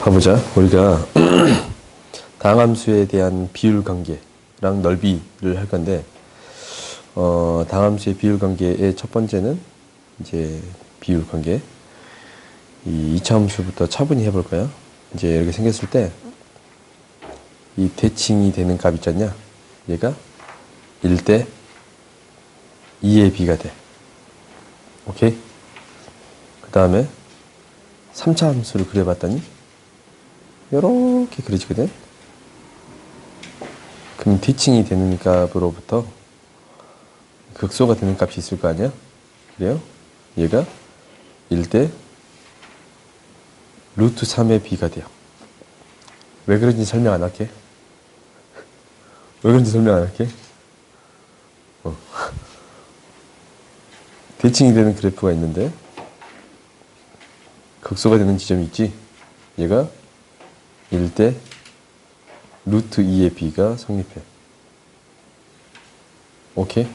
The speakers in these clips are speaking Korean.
봐보자. 우리가 다항함수에 대한 비율 관계랑 넓이를 할 건데, 다항함수의 비율 관계의 첫 번째는 이제 비율 관계. 이 2차 함수부터 차분히 해볼 거야. 이제 이렇게 생겼을 때, 이 대칭이 되는 값 있잖냐? 얘가 1대 2의 b가 돼. 오케이? 그 다음에 3차 함수를 그려봤더니, 요렇게 그려지거든. 그럼 대칭이 되는 값으로부터 극소가 되는 값이 있을 거 아니야? 그래요? 얘가 1대 루트 3의 b가 돼요. 왜 그런지 설명 안 할게. 왜 그런지 설명 안 할게. 대칭이 되는 그래프가 있는데 극소가 되는 지점이 있지. 얘가 1대 루트 2의 b가 성립해. 오케이?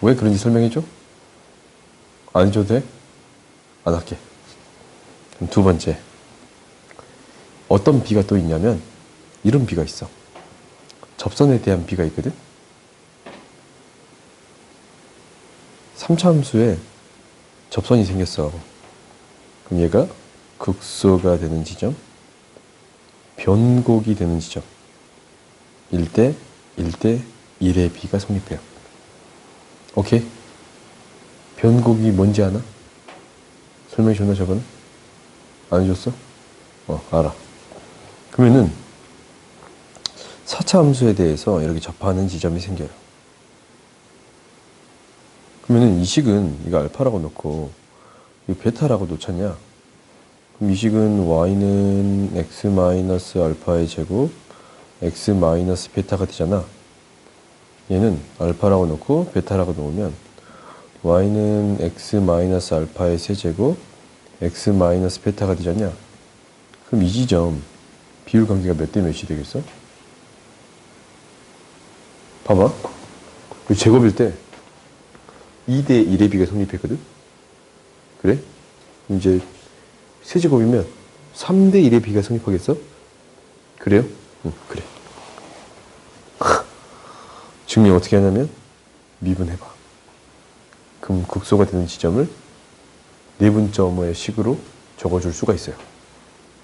왜 그런지 설명해줘? 안 해줘도 돼? 안 할게. 그럼 두 번째. 어떤 b가 또 있냐면 이런 b가 있어. 접선에 대한 b가 있거든? 3차 함수에 접선이 생겼어. 그럼 얘가 극소가 되는 지점, 변곡이 되는 지점. 1대 1의 b가 성립해요. 오케이? 변곡이 뭔지 아나? 설명해 줬나 저번에? 안 해줬어? 알아. 그러면은 4차 함수에 대해서 이렇게 접하는 지점이 생겨요. 그러면은 이 식은 이거 알파라고 놓고 이거 베타라고 놓쳤냐? 그럼 이 식은 y는 x 마이너스 알파의 제곱 x 마이너스 베타가 되잖아. 얘는 알파라고 놓고 베타라고 놓으면 y는 x 마이너스 알파의 세제곱 x 마이너스 베타가 되잖냐. 그럼 이 지점 비율 관계가 몇 대 몇이 되겠어? 봐봐. 제곱일 때 2대 1의 b가 성립했거든? 그래? 이제 세제곱이면 3대 1의 b가 성립하겠어? 그래요? 응, 그래. 증명 어떻게 하냐면 미분해봐. 그럼 극소가 되는 지점을 내분점의 식으로 적어줄 수가 있어요.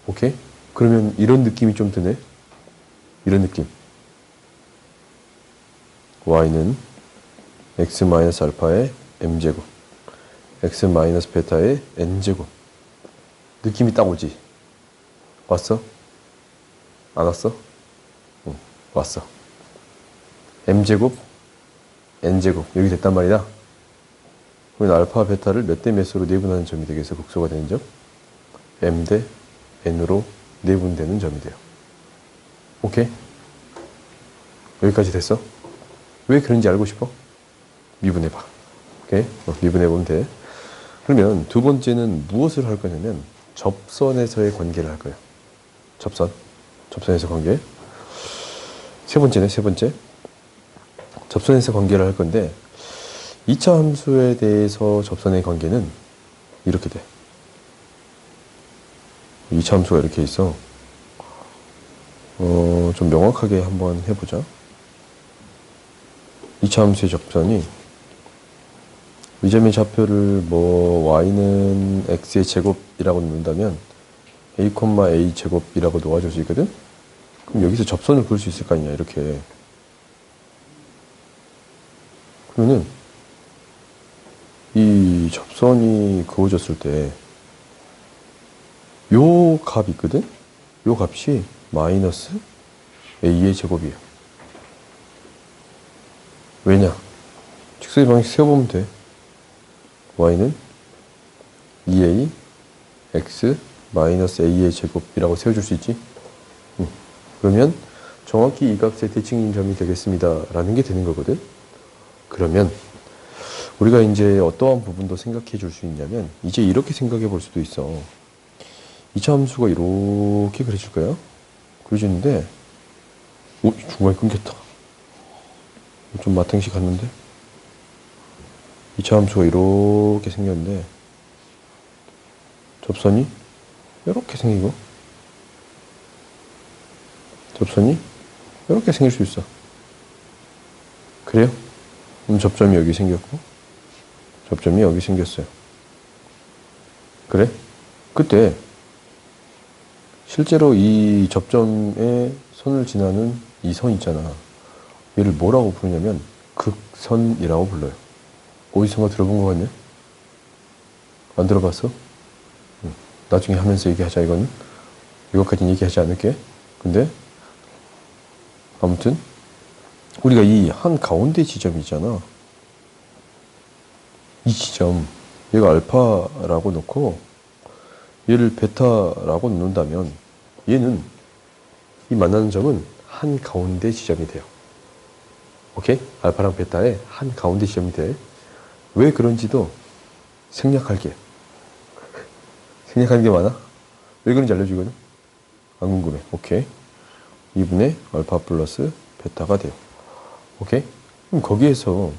오케이? 그러면 이런 느낌이 좀 드네? 이런 느낌. y는 x 마이너스 알파의 m제곱 x 마이너스 베타의 n제곱. 느낌이 딱 오지? 왔어? 안 왔어? 응, 왔어. m제곱 n제곱 여기 됐단 말이다. 그러면 알파 베타를 몇 대 몇으로 내분하는 점이 되겠어? 극소가 되는 점? m 대 n으로 내분되는 점이 돼요. 오케이? 여기까지 됐어? 왜 그런지 알고 싶어? 미분해봐. 오케이? 미분해보면 돼. 그러면 두 번째는 무엇을 할 거냐면 접선에서의 관계를 할 거예요. 접선에서 관계. 세 번째네, 세 번째. 접선에서 관계를 할 건데 2차 함수에 대해서 접선의 관계는 이렇게 돼. 2차 함수가 이렇게 있어. 좀 명확하게 한번 해보자. 2차 함수의 접선이 이 점의 좌표를 y는 x의 제곱이라고 놓는다면 a, a 제곱이라고 놓아줄 수 있거든? 그럼 여기서 접선을 그을 수 있을 거 아니냐, 이렇게. 그러면은 이 접선이 그어졌을 때 요 값 있거든? 요 값이 마이너스 a의 제곱이에요. 왜냐? 직선의 방식 세워보면 돼. y는 2a x 마이너스 a의 제곱이라고 세워줄 수 있지? 그러면 정확히 이 값의 대칭인 점이 되겠습니다 라는 게 되는 거거든. 그러면 우리가 이제 어떠한 부분도 생각해 줄 수 있냐면 이제 이렇게 생각해 볼 수도 있어. 2차 함수가 이렇게 그려질 거야. 그려지는데 중간에 끊겼다. 좀 마탱시 갔는데 2차 함수가 이렇게 생겼는데 접선이 이렇게 생기고, 접선이 이렇게 생길 수 있어. 그래요? 그럼 접점이 여기 생겼고, 접점이 여기 생겼어요. 그래? 그때 실제로 이 접점에 선을 지나는 이 선 있잖아. 얘를 뭐라고 부르냐면 극선이라고 불러요. 어디선가 들어본 거 같네? 안 들어봤어? 응. 나중에 하면서 얘기하자, 이거는. 이것까지는 얘기하지 않을게. 근데 아무튼 우리가 이 한 가운데 지점이 있잖아. 이 지점, 얘가 알파라고 놓고 얘를 베타라고 놓는다면 얘는, 이 만나는 점은 한 가운데 지점이 돼요. 오케이? 알파랑 베타의 한 가운데 지점이 돼. 왜 그런지도 생략할게. 생략하는 게 많아? 왜 그런지 알려주거든? 안 궁금해. 오케이. 2분의 알파 플러스 베타가 돼요. 오케이? 그럼 거기에서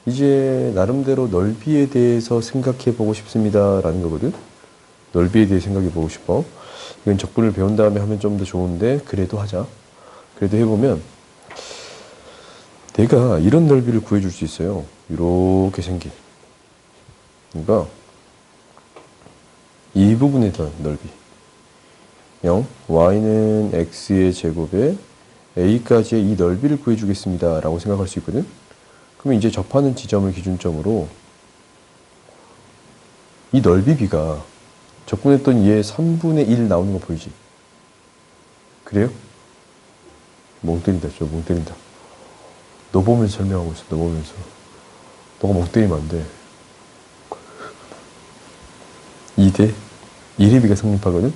이제 나름대로 넓이에 대해서 생각해 보고 싶습니다 라는 거거든. 넓이에 대해 생각해 보고 싶어. 이건 적분을 배운 다음에 하면 좀 더 좋은데 그래도 하자. 그래도 해보면 내가 이런 넓이를 구해줄 수 있어요. 이렇게 생긴. 그러니까 이 부분에 대한 넓이 0, y는 x의 제곱에 a까지의 이 넓이를 구해주겠습니다 라고 생각할 수 있거든. 그러면 이제 접하는 지점을 기준점으로 이 넓이 b가 접근했던 얘 3분의 1 나오는 거 보이지? 그래요? 멍 때린다, 저 멍 때린다. 너 보면서 설명하고 있어, 너 보면서. 너가 멍 때리면 안 돼. 2대 1의 b가 성립하거든?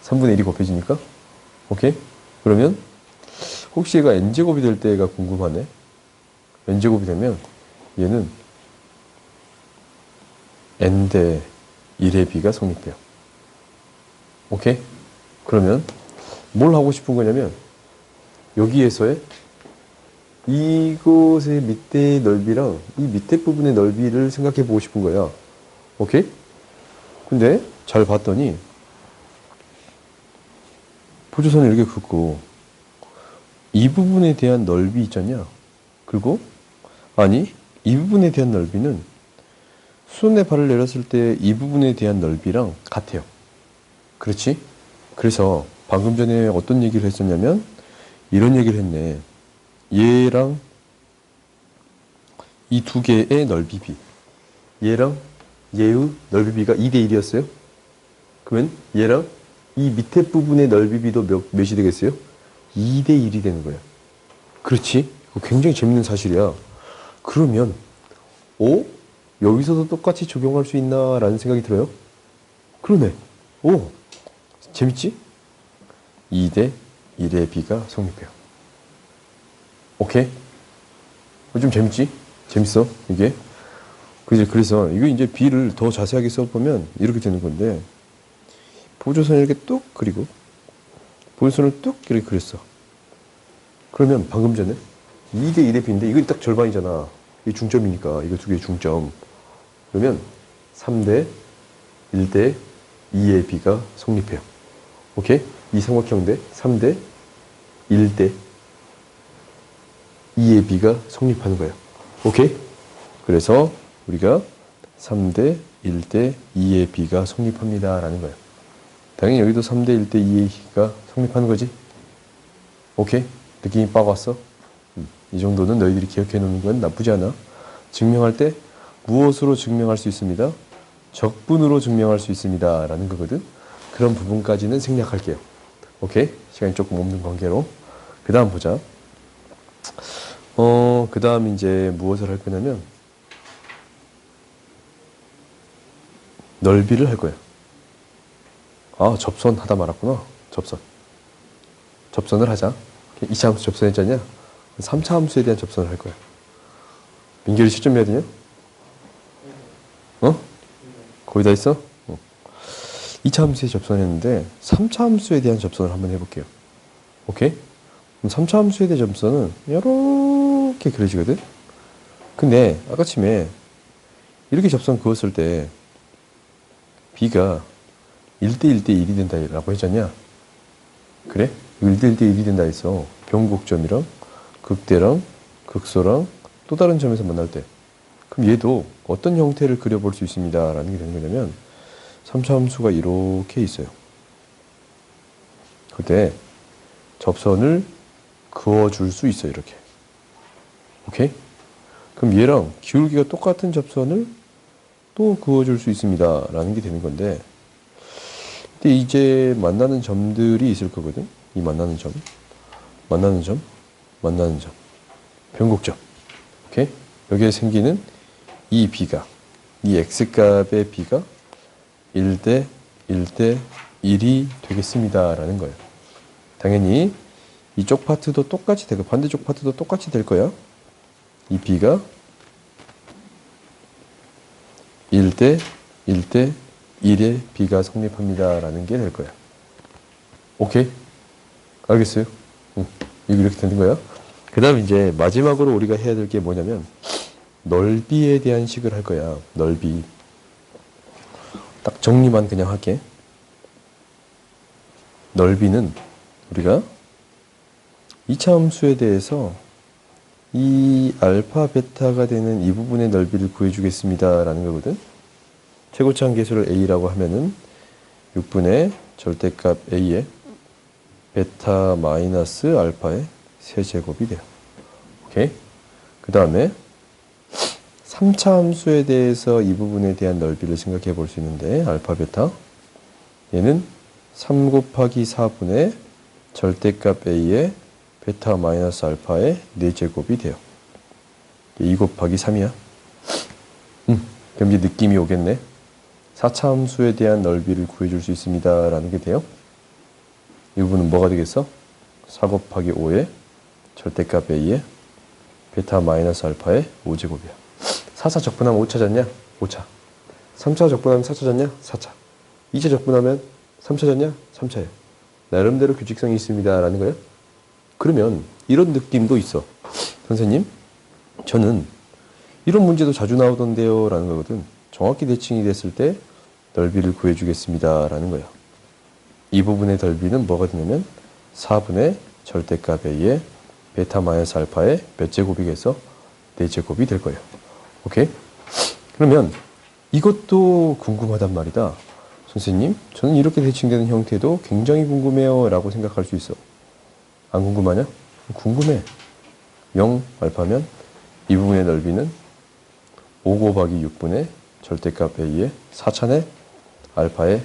3분의 1이 곱해지니까? 오케이? 그러면 혹시 얘가 n제곱이 될 때가 궁금하네? n제곱이 되면 얘는 n대 1의 b가 성립돼요. 오케이? 그러면 뭘 하고 싶은 거냐면 여기에서의 이곳의 밑에의 넓이랑 이 밑에 부분의 넓이를 생각해 보고 싶은 거야. 오케이? 근데 잘 봤더니 보조선을 이렇게 긋고 이 부분에 대한 넓이 있잖냐? 그리고 아니, 이 부분에 대한 넓이는 수선의 발을 내렸을 때 이 부분에 대한 넓이랑 같아요. 그렇지? 그래서 방금 전에 어떤 얘기를 했었냐면 이런 얘기를 했네. 얘랑 이 두 개의 넓이 b, 얘랑 얘의 넓이 b가 2대 1이었어요. 그러면 얘랑 이 밑에 부분의 넓이 b도 몇이 되겠어요? 2대 1이 되는 거야. 그렇지? 굉장히 재밌는 사실이야. 그러면 여기서도 똑같이 적용할 수 있나 라는 생각이 들어요. 그러네. 재밌지? 2대 1의 b가 성립해요. 오케이? 좀 재밌지? 재밌어, 이게? 그래서 이거 이제 b를 더 자세하게 써보면 이렇게 되는 건데, 보조선을 이렇게 뚝 그리고 보조선을 뚝 이렇게 그렸어. 그러면 방금 전에 2대 1의 b인데 이거 딱 절반이잖아. 이게 중점이니까 이거 두 개의 중점. 그러면 3대 1대 2의 b가 성립해요. 오케이? 이 삼각형대 3대 1대 2의 b가 성립하는 거예요. 오케이? 그래서 우리가 3대 1대 2의 b가 성립합니다 라는 거예요. 당연히 여기도 3대 1대 2의 b가 성립하는 거지. 오케이? 느낌이 빡 왔어? 이 정도는 너희들이 기억해 놓는 건 나쁘지 않아. 증명할 때 무엇으로 증명할 수 있습니다? 적분으로 증명할 수 있습니다 라는 거거든. 그런 부분까지는 생략할게요. 오케이? 시간이 조금 없는 관계로. 그 다음 보자. 그 다음 이제 무엇을 할 거냐면 넓이를 할 거야. 접선 하다 말았구나. 접선을 하자. 2차 함수 접선했잖냐? 3차 함수에 대한 접선을 할 거야. 민결이 시점 해야 되냐? 거의 다 있어? 2차 함수에 접선했는데 3차 함수에 대한 접선을 한번 해볼게요. 오케이? 그럼 3차 함수에 대한 접선은 이렇게 그려지거든? 근데 아까쯤에 이렇게 접선 그었을 때 b가 1대 1이 된다라고 했잖냐? 그래? 1대 1이 된다 했어. 변곡점이랑 극대랑 극소랑 또 다른 점에서 만날 때. 그럼 얘도 어떤 형태를 그려볼 수 있습니다. 라는 게 되는 거냐면 3차 함수가 이렇게 있어요. 그때 접선을 그어줄 수 있어요. 이렇게. 오케이? 그럼 얘랑 기울기가 똑같은 접선을 또 그어줄 수 있습니다. 라는 게 되는 건데, 근데 이제 만나는 점들이 있을 거거든. 이 만나는 점, 만나는 점, 만나는 점, 변곡점. 오케이? 여기에 생기는 이 b가, 이 x값의 b가 1대 1대 1이 되겠습니다. 라는 거예요. 당연히 이쪽 파트도 똑같이 되고 반대쪽 파트도 똑같이 될 거야. 이 b가 1대 1대 1의 b가 성립합니다. 라는 게 될 거야. 오케이? 알겠어요? 응. 이거 이렇게 되는 거야. 그 다음 이제 마지막으로 우리가 해야 될 게 뭐냐면 넓이에 대한 식을 할 거야. 넓이. 딱 정리만 그냥 할게. 넓이는 우리가 2차 함수에 대해서 이 알파 베타가 되는 이 부분의 넓이를 구해주겠습니다. 라는 거거든. 최고차 함계수를 a라고 하면은 6분의 절대값 a에 베타 마이너스 알파의 세제곱이 돼요. 오케이? 그 다음에 3차 함수에 대해서 이 부분에 대한 넓이를 생각해 볼 수 있는데 알파 베타 얘는 3 곱하기 4분의 절대값 a에 베타 마이너스 알파의 4제곱이 돼요. 2 곱하기 3이야. 그럼 이제 느낌이 오겠네. 4차 함수에 대한 넓이를 구해줄 수 있습니다. 라는 게 돼요. 이 부분은 뭐가 되겠어? 4 곱하기 5에 절대값 a에 베타 마이너스 알파의 5제곱이야. 4차 적분하면 5차 잖냐? 5차. 3차 적분하면 4차 잖냐? 4차. 2차 적분하면 3차 잖냐? 3차예요. 나름대로 규칙성이 있습니다. 라는 거예요. 그러면 이런 느낌도 있어. 선생님, 저는 이런 문제도 자주 나오던데요. 라는 거거든. 정확히 대칭이 됐을 때 넓이를 구해주겠습니다. 라는 거예요. 이 부분의 넓이는 뭐가 되냐면 4분의 절대값 a에 베타 마이너스 알파의 몇 제곱이겠어? 4제곱이 될 거예요. 오케이? 그러면 이것도 궁금하단 말이다. 선생님, 저는 이렇게 대칭되는 형태도 굉장히 궁금해요. 라고 생각할 수 있어. 안 궁금하냐? 궁금해. 0 알파면 이 부분의 넓이는 5 곱하기 6분의 절대값 a의 4차내 알파의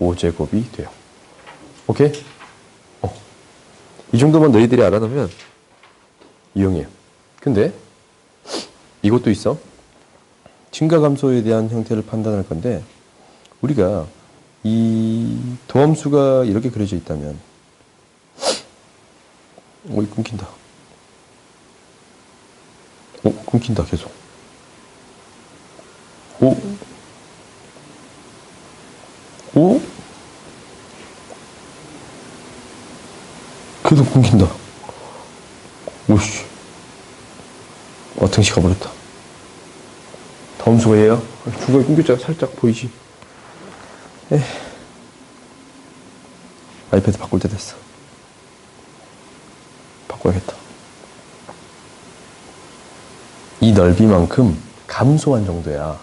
5제곱이 돼요. 오케이? 이 정도만 너희들이 알아놓으면 이용해요. 근데 이것도 있어. 증가감소에 대한 형태를 판단할 건데 우리가 이 도함수가 이렇게 그려져 있다면 이 끊긴다. 끊긴다 계속. 계속 끊긴다. 오씨. 등시 가버렸다. 다음수가 얘야? 중간에 끊겼잖아. 살짝 보이지? 아이패드 바꿀 때 됐어. 바꿔야겠다. 이 넓이만큼 감소한 정도야.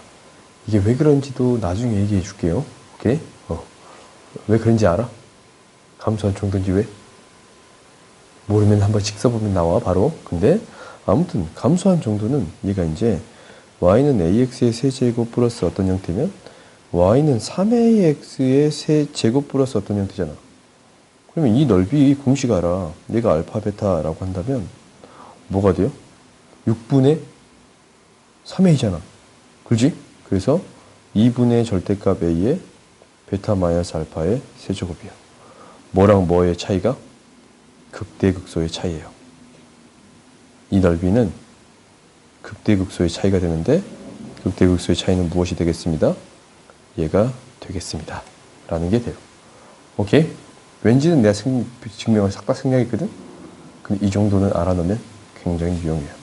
이게 왜 그런지도 나중에 얘기해 줄게요. 오케이? 왜 그런지 알아? 감소한 정도인지 왜? 모르면 한번 씩 써보면 나와, 바로. 근데, 아무튼, 감소한 정도는 얘가 이제, y는 ax의 세제곱 플러스 어떤 형태면, y는 3ax의 세제곱 플러스 어떤 형태잖아. 그러면 이 넓이 공식 알아. 얘가 알파, 베타라고 한다면, 뭐가 돼요? 6분의 3a잖아. 그렇지? 그래서 2분의 절대값 a의 베타 마이너스 알파의 세제곱이야. 뭐랑 뭐의 차이가? 극대극소의 차이예요. 이 넓이는 극대극소의 차이가 되는데 극대극소의 차이는 무엇이 되겠습니다? 얘가 되겠습니다. 라는 게 돼요. 오케이? 왠지는 내가 증명을 싹 다 생략했거든? 근데 이 정도는 알아놓으면 굉장히 유용해요.